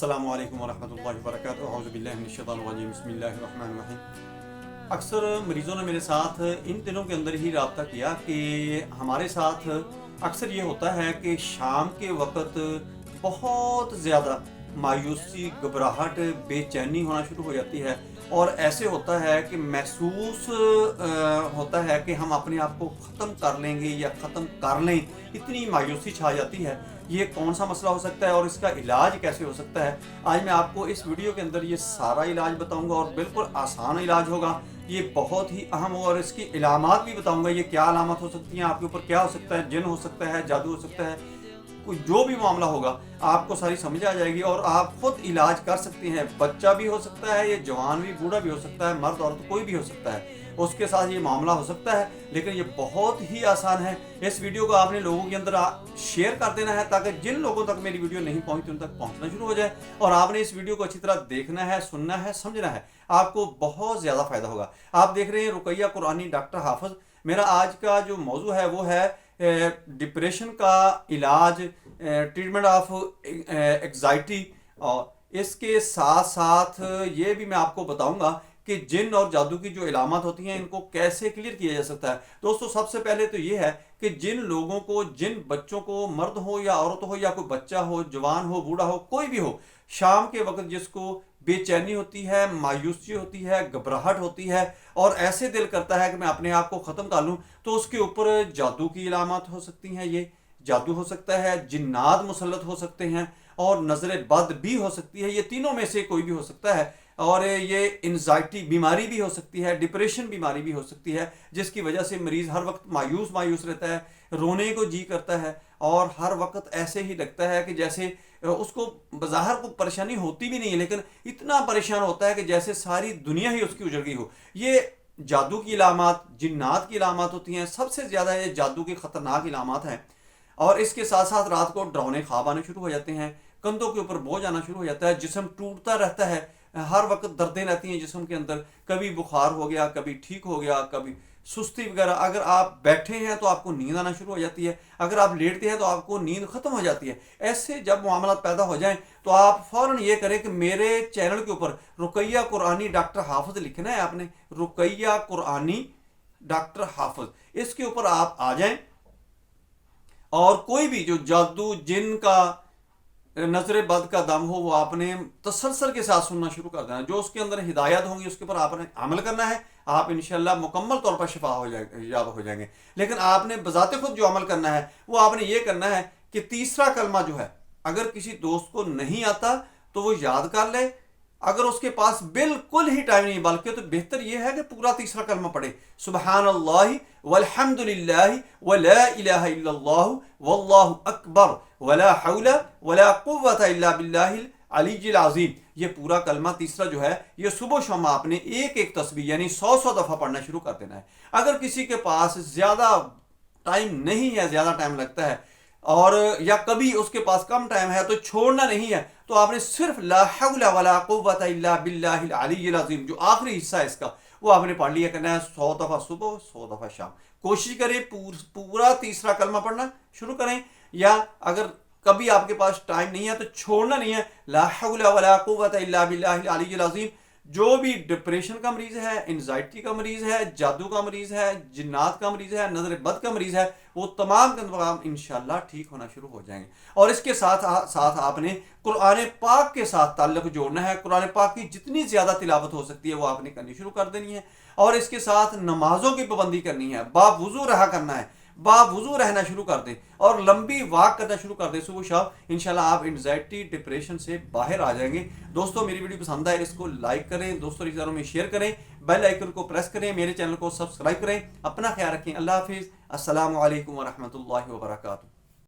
السلام علیکم ورحمۃ اللہ وبرکاتہ اعوذ باللہ من الشیطان الرجیم بسم اللہ الرحمن الرحیم۔ اکثر مریضوں نے میرے ساتھ ان دنوں کے اندر ہی رابطہ کیا کہ ہمارے ساتھ اکثر یہ ہوتا ہے کہ شام کے وقت بہت زیادہ مایوسی، گھبراہٹ، بے چینی ہونا شروع ہو جاتی ہے، اور ایسے ہوتا ہے کہ محسوس ہوتا ہے کہ ہم اپنے آپ کو ختم کر لیں گے یا ختم کر لیں، اتنی مایوسی چھا جاتی ہے۔ یہ کون سا مسئلہ ہو سکتا ہے اور اس کا علاج کیسے ہو سکتا ہے؟ آج میں آپ کو اس ویڈیو کے اندر یہ سارا علاج بتاؤں گا، اور بالکل آسان علاج ہوگا، یہ بہت ہی اہم ہوگا، اور اس کی علامات بھی بتاؤں گا، یہ کیا علامات ہو سکتی ہیں، آپ کے اوپر کیا ہو سکتا ہے، جن ہو سکتا ہے، جادو ہو سکتا ہے، کوئی جو بھی معاملہ ہوگا آپ کو ساری سمجھ آ جائے گی اور آپ خود علاج کر سکتے ہیں۔ بچہ بھی ہو سکتا ہے، یہ جوان بھی، بوڑھا بھی ہو سکتا ہے، مرد عورت کوئی بھی ہو سکتا ہے، اس کے ساتھ یہ معاملہ ہو سکتا ہے، لیکن یہ بہت ہی آسان ہے۔ اس ویڈیو کو آپ نے لوگوں کے اندر شیئر کر دینا ہے تاکہ جن لوگوں تک میری ویڈیو نہیں پہنچتی ان تک پہنچنا شروع ہو جائے، اور آپ نے اس ویڈیو کو اچھی طرح دیکھنا ہے، سننا ہے، سمجھنا ہے، آپ کو بہت زیادہ فائدہ ہوگا۔ آپ دیکھ رہے ہیں رقیہ قرآنی ڈاکٹر حافظ۔ میرا آج کا جو موضوع ہے وہ ہے ڈپریشن کا علاج، ٹریٹمنٹ آف ایگزائٹی، اور اس کے ساتھ ساتھ یہ بھی میں آپ کو بتاؤں گا کہ جن اور جادو کی جو علامات ہوتی ہیں ان کو کیسے کلیئر کیا جا سکتا ہے۔ دوستو، سب سے پہلے تو یہ ہے کہ جن لوگوں کو، جن بچوں کو، مرد ہو یا عورت ہو یا کوئی بچہ ہو، جوان ہو، بوڑھا ہو، کوئی بھی ہو، شام کے وقت جس کو بے چینی ہوتی ہے، مایوسی ہوتی ہے، گھبراہٹ ہوتی ہے، اور ایسے دل کرتا ہے کہ میں اپنے آپ کو ختم کر لوں، تو اس کے اوپر جادو کی علامات ہو سکتی ہیں۔ یہ جادو ہو سکتا ہے، جنات مسلط ہو سکتے ہیں، اور نظر بد بھی ہو سکتی ہے۔ یہ تینوں میں سے کوئی بھی ہو سکتا ہے، اور یہ انزائٹی بیماری بھی ہو سکتی ہے، ڈپریشن بیماری بھی ہو سکتی ہے، جس کی وجہ سے مریض ہر وقت مایوس رہتا ہے، رونے کو جی کرتا ہے، اور ہر وقت ایسے ہی لگتا ہے کہ جیسے اس کو بظاہر کو پریشانی ہوتی بھی نہیں ہے، لیکن اتنا پریشان ہوتا ہے کہ جیسے ساری دنیا ہی اس کی اجڑ گئی ہو۔ یہ جادو کی علامات، جنات کی علامات ہوتی ہیں۔ سب سے زیادہ یہ جادو کی خطرناک علامات ہیں، اور اس کے ساتھ ساتھ رات کو ڈراؤنے خواب آنے شروع ہو جاتے ہیں، کندھوں کے اوپر بوجھ آنا شروع ہو جاتا ہے، جسم ٹوٹتا رہتا ہے، ہر وقت دردیں رہتی ہیں جسم کے اندر، کبھی بخار ہو گیا، کبھی ٹھیک ہو گیا، کبھی سستی وغیرہ۔ اگر آپ بیٹھے ہیں تو آپ کو نیند آنا شروع ہو جاتی ہے، اگر آپ لیٹتے ہیں تو آپ کو نیند ختم ہو جاتی ہے۔ ایسے جب معاملات پیدا ہو جائیں تو آپ فوراً یہ کریں کہ میرے چینل کے اوپر رقیہ قرآنی ڈاکٹر حافظ لکھنا ہے، آپ نے رقیہ قرآنی ڈاکٹر حافظ، اس کے اوپر آپ آ جائیں، اور کوئی بھی جو جادو، جن کا، نظر بد کا دم ہو، وہ آپ نے تسلسل کے ساتھ سننا شروع کر دینا۔ جو اس کے اندر ہدایات ہوں گی اس کے اوپر آپ نے عمل کرنا ہے، آپ انشاءاللہ مکمل طور پر شفا یاب ہو جائیں گے۔ لیکن آپ نے بذات خود جو عمل کرنا ہے وہ آپ نے یہ کرنا ہے کہ تیسرا کلمہ جو ہے، اگر کسی دوست کو نہیں آتا تو وہ یاد کر لے، اگر اس کے پاس بالکل ہی ٹائم نہیں، بلکہ تو بہتر یہ ہے کہ پورا تیسرا کلمہ پڑھے، سبحان اللہ والحمد للہ ولا الہ الا اللہ واللہ اکبر ولا حول ولا قوت الا باللہ العلی العظیم۔ یہ پورا کلمہ تیسرا جو ہے، یہ صبح و شام آپ نے ایک ایک تسبیح یعنی 100 دفعہ پڑھنا شروع کر دینا ہے۔ اگر کسی کے پاس زیادہ ٹائم نہیں ہے، زیادہ ٹائم لگتا ہے، اور یا کبھی اس کے پاس کم ٹائم ہے تو چھوڑنا نہیں ہے، تو آپ نے صرف لا حول ولا قوت الا باللہ العلی العظیم، جو آخری حصہ ہے اس کا، وہ آپ نے پڑھ لیا کرنا ہے 100 دفعہ صبح، 100 دفعہ شام۔ کوشش کریں پورا تیسرا کلمہ پڑھنا شروع کریں، یا اگر کبھی آپ کے پاس ٹائم نہیں ہے تو چھوڑنا نہیں ہے، لا حول ولا قوت الا باللہ العلی العظیم۔ جو بھی ڈپریشن کا مریض ہے، انزائٹی کا مریض ہے، جادو کا مریض ہے، جنات کا مریض ہے، نظر بد کا مریض ہے، وہ تمام کے تمام انشاءاللہ ٹھیک ہونا شروع ہو جائیں گے۔ اور اس کے ساتھ ساتھ آپ نے قرآن پاک کے ساتھ تعلق جوڑنا ہے۔ قرآن پاک کی جتنی زیادہ تلاوت ہو سکتی ہے وہ آپ نے کرنی شروع کر دینی ہے، اور اس کے ساتھ نمازوں کی پابندی کرنی ہے، باوضو رہا کرنا ہے، باوضو رہنا شروع کر دیں، اور لمبی واک کرنا شروع کر دیں صبح شام۔ انشاءاللہ آپ انزائٹی، ڈپریشن سے باہر آ جائیں گے۔ دوستو، میری ویڈیو پسند آئے اس کو لائک کریں، دوستوں رشتہ داروں میں شیئر کریں، بیل آئیکن کو پریس کریں، میرے چینل کو سبسکرائب کریں۔ اپنا خیال رکھیں، اللہ حافظ، السلام علیکم ورحمۃ اللہ وبرکاتہ۔